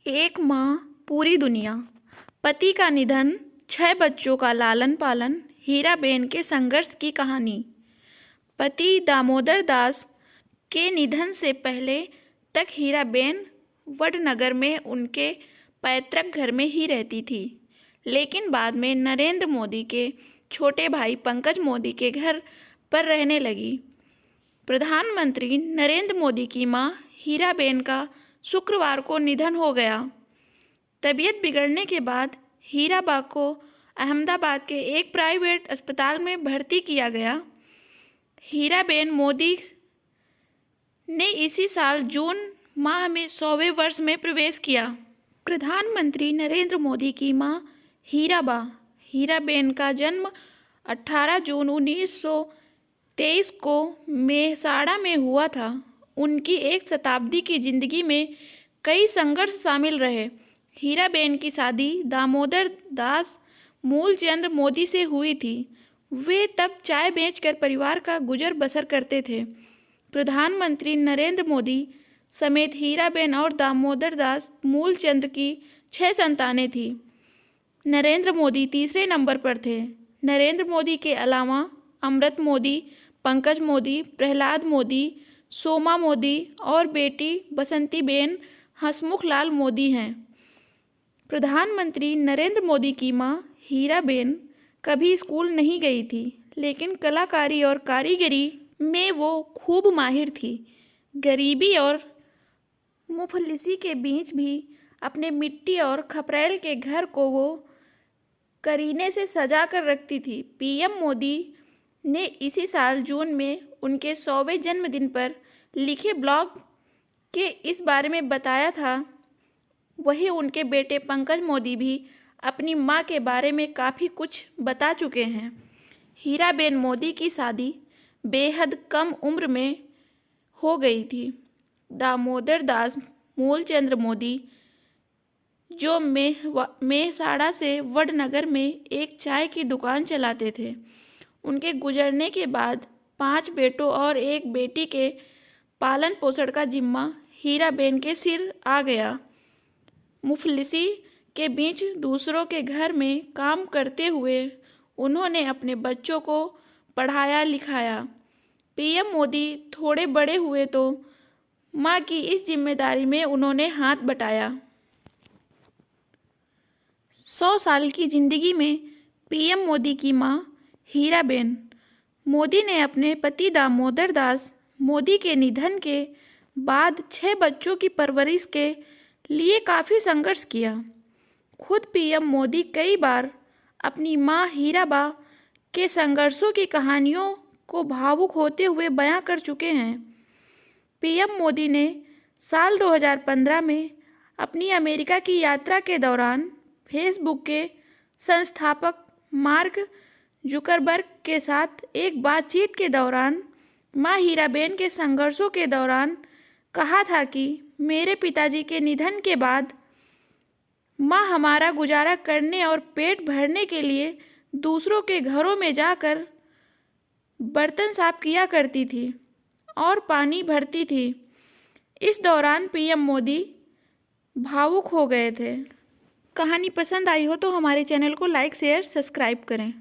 एक माँ पूरी दुनिया। पति का निधन, 6 बच्चों का लालन पालन, हीराबेन के संघर्ष की कहानी। पति दामोदर दास के निधन से पहले तक हीराबेन वडनगर में उनके पैतृक घर में ही रहती थी, लेकिन बाद में नरेंद्र मोदी के छोटे भाई पंकज मोदी के घर पर रहने लगी। प्रधानमंत्री नरेंद्र मोदी की मां हीराबेन का शुक्रवार को निधन हो गया। तबीयत बिगड़ने के बाद हीराबा को अहमदाबाद के एक प्राइवेट अस्पताल में भर्ती किया गया। हीराबेन मोदी ने इसी साल जून माह में 100वें वर्ष में प्रवेश किया। प्रधानमंत्री नरेंद्र मोदी की मां हीराबेन का जन्म 18 जून 1923 को मेहसाणा में हुआ था। उनकी एक शताब्दी की जिंदगी में कई संघर्ष शामिल रहे। हीराबेन की शादी दामोदर दास मूलचंद मोदी से हुई थी। वे तब चाय बेचकर परिवार का गुजर बसर करते थे। प्रधानमंत्री नरेंद्र मोदी समेत हीराबेन और दामोदर दास मूलचंद की 6 संतानें थीं। नरेंद्र मोदी तीसरे नंबर पर थे। नरेंद्र मोदी के अलावा अमृत मोदी, पंकज मोदी, प्रहलाद मोदी, सोमा मोदी और बेटी बसंतीबेन हसमुखलाल मोदी हैं। प्रधानमंत्री नरेंद्र मोदी की मां हीराबेन कभी स्कूल नहीं गई थी, लेकिन कलाकारी और कारीगरी में वो खूब माहिर थी। गरीबी और मुफलिसी के बीच भी अपने मिट्टी और खपरेल के घर को वो करीने से सजा कर रखती थी। पीएम मोदी ने इसी साल जून में उनके 100वें जन्मदिन पर लिखे ब्लॉग के इस बारे में बताया था। वही उनके बेटे पंकज मोदी भी अपनी मां के बारे में काफ़ी कुछ बता चुके हैं। हीराबेन मोदी की शादी बेहद कम उम्र में हो गई थी। दामोदर दास मूलचंद मोदी, जो मेहसाणा से वडनगर में एक चाय की दुकान चलाते थे, उनके गुजरने के बाद 5 बेटों और एक बेटी के पालन पोषण का जिम्मा हीराबेन के सिर आ गया। मुफलिसी के बीच दूसरों के घर में काम करते हुए उन्होंने अपने बच्चों को पढ़ाया लिखाया। पीएम मोदी थोड़े बड़े हुए तो मां की इस जिम्मेदारी में उन्होंने हाथ बटाया। 100 साल की जिंदगी में पीएम मोदी की मां हीराबेन मोदी ने अपने पति दामोदर दास मोदी के निधन के बाद 6 बच्चों की परवरिश के लिए काफ़ी संघर्ष किया। खुद पीएम मोदी कई बार अपनी मां हीराबा के संघर्षों की कहानियों को भावुक होते हुए बयां कर चुके हैं। पीएम मोदी ने साल 2015 में अपनी अमेरिका की यात्रा के दौरान फेसबुक के संस्थापक मार्क जुकरबर्ग के साथ एक बातचीत के दौरान मां हीराबेन के संघर्षों के दौरान कहा था कि मेरे पिताजी के निधन के बाद मां हमारा गुजारा करने और पेट भरने के लिए दूसरों के घरों में जाकर बर्तन साफ किया करती थी और पानी भरती थी। इस दौरान पीएम मोदी भावुक हो गए थे। कहानी पसंद आई हो तो हमारे चैनल को लाइक, शेयर, सब्सक्राइब करें।